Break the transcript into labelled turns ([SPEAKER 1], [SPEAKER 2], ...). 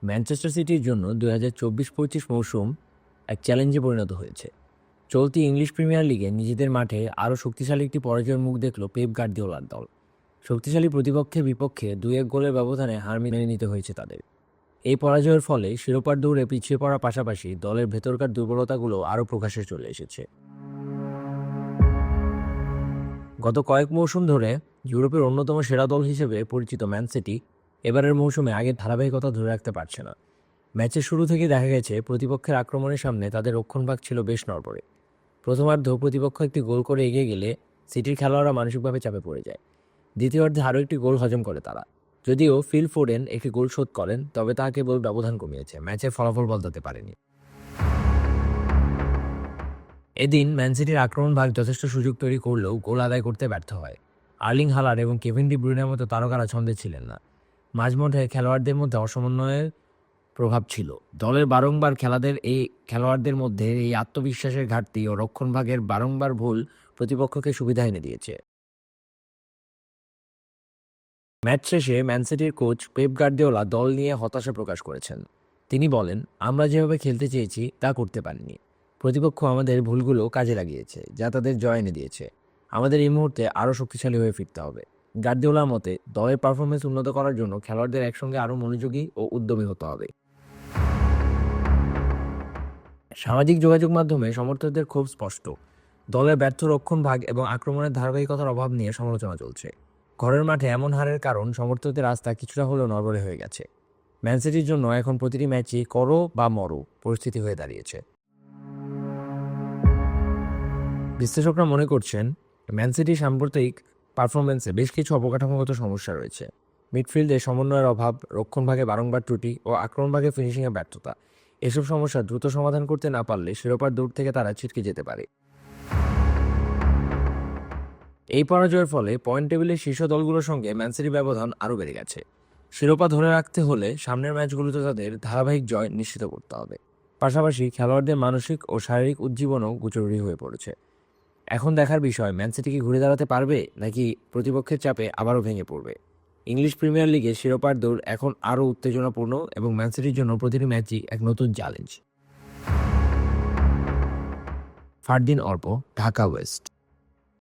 [SPEAKER 1] Manchester সিটির জন্য 2024-25 মৌসুম এক চ্যালেঞ্জে পরিণত হয়েছে। চলতি ইংলিশ প্রিমিয়ার লিগে নিজেদের মাঠে আরও শক্তিশালী একটি পরাজয়ের মুখ দেখল পেপ গার্দিওলার দল। শক্তিশালী প্রতিপক্ষের বিপক্ষে 2-1 গোলের ব্যবধানে হার মেনে নিতে হয়েছে তাদের। এই পরাজয়ের ফলে শিরোপার দৌড়ে পিছিয়ে পড়ার পাশাপাশি দলের ভেতরকার দুর্বলতাগুলো আরও প্রকাশ্যে চলে এসেছে। গত কয়েক মৌসুম ধরে ইউরোপের অন্যতম সেরা দল হিসেবে পরিচিত ম্যান সিটি এবারের মৌসুমে আগের ধারাবাহিকতা ধরে রাখতে পারছে না। ম্যাচের শুরু থেকে দেখা গেছে প্রতিপক্ষের আক্রমণের সামনে তাদের রক্ষণভাগ ছিল বেশ নড়বড়ে। প্রথমার্ধ প্রতিপক্ষ একটি গোল করে এগিয়ে গেলে সিটির খেলোয়াড়রা মানসিকভাবে চাপে পড়ে যায়। দ্বিতীয়ার্ধে আরও একটি গোল হজম করে তারা। যদিও ফিল ফোডেন একটি গোল শোধ করেন, তবে তা কেবল ব্যবধান কমিয়েছে, ম্যাচের ফলাফল বদলাতে পারেনি। এদিন ম্যান সিটির আক্রমণ ভাগ যথেষ্ট সুযোগ তৈরি করলেও গোল আদায় করতে ব্যর্থ হয়। আর্লিং হালার এবং কেভিন ডি ব্রুইনের মতো তারকারা ছন্দে ছিলেন না। মাঝমাঠে খেলোয়াড়দের মধ্যে অসমন্বয়ের প্রভাব ছিল। দলের বারংবার খেলোয়াড়দের মধ্যে এই আত্মবিশ্বাসের ঘাটতি ও রক্ষণভাগের বারংবার ভুল প্রতিপক্ষকে সুবিধা এনে দিয়েছে। ম্যাচ শেষে ম্যান সিটির কোচ পেপ গার্দিওলা দল নিয়ে হতাশা প্রকাশ করেছেন। তিনি বলেন, আমরা যেভাবে খেলতে চেয়েছি তা করতে পারিনি। প্রতিপক্ষ আমাদের ভুলগুলো কাজে লাগিয়েছে, যা তাদের জয় এনে দিয়েছে। আমাদের এই মুহূর্তে আরও শক্তিশালী হয়ে ফিরতে হবে। গার্দিওলার মতে, দলের পারফরমেন্স উন্নত করার জন্য খেলোয়াড়দের একসঙ্গে আরও মনোযোগী ও উদ্যমী হতে হবে। সামাজিক যোগাযোগ মাধ্যমে সমর্থকদের ক্ষোভ স্পষ্ট। দলের ব্যর্থ রক্ষণভাগ এবং আক্রমণের ধারাবাহিকতার অভাব নিয়ে সমালোচনা চলছে। ঘরের মাঠে এমন হারের কারণ সমর্থকদের আস্থা কিছুটা হলেও নড়বড়ে হয়ে গেছে। ম্যান সিটির জন্য এখন প্রতিটি ম্যাচই করো বা মরো পরিস্থিতি হয়ে দাঁড়িয়েছে। বিশ্লেষকরা মনে করছেন, ম্যান সিটির সাম্প্রতিক পারফরমেন্সে বেশ কিছু অবকাঠামোগত সমস্যা রয়েছে। মিডফিল্ডে সমন্বয়ের অভাব, রক্ষণভাগে বারংবার ত্রুটি ও আক্রমণভাগে ফিনিশিংয়ে ব্যর্থতা। এসব সমস্যা দ্রুত সমাধান করতে না পারলে শিরোপার দৌড় থেকে তারা ছিটকে যেতে পারে। এই পরাজয়ের ফলে পয়েন্ট টেবিলের শীর্ষ দলগুলোর সঙ্গে ম্যান সিটির ব্যবধান আরও বেড়ে গেছে। শিরোপা ধরে রাখতে হলে সামনের ম্যাচগুলোতে তাদের ধারাবাহিক জয় নিশ্চিত করতে হবে। পাশাপাশি খেলোয়াড়দের মানসিক ও শারীরিক উজ্জীবনও জরুরি হয়ে পড়েছে। এখন দেখার বিষয়, ম্যান সিটি কি ঘুরে দাঁড়াতে পারবে নাকি প্রতিপক্ষের চাপে আবারও ভেঙে পড়বে। ইংলিশ প্রিমিয়ার লিগে শিরোপার দৌড় এখন আরও উত্তেজনাপূর্ণ এবং ম্যান সিটির জন্য প্রতিটি ম্যাচই এক নতুন চ্যালেঞ্জ। ফারদিন অর্প, ঢাকা ওয়েস্ট।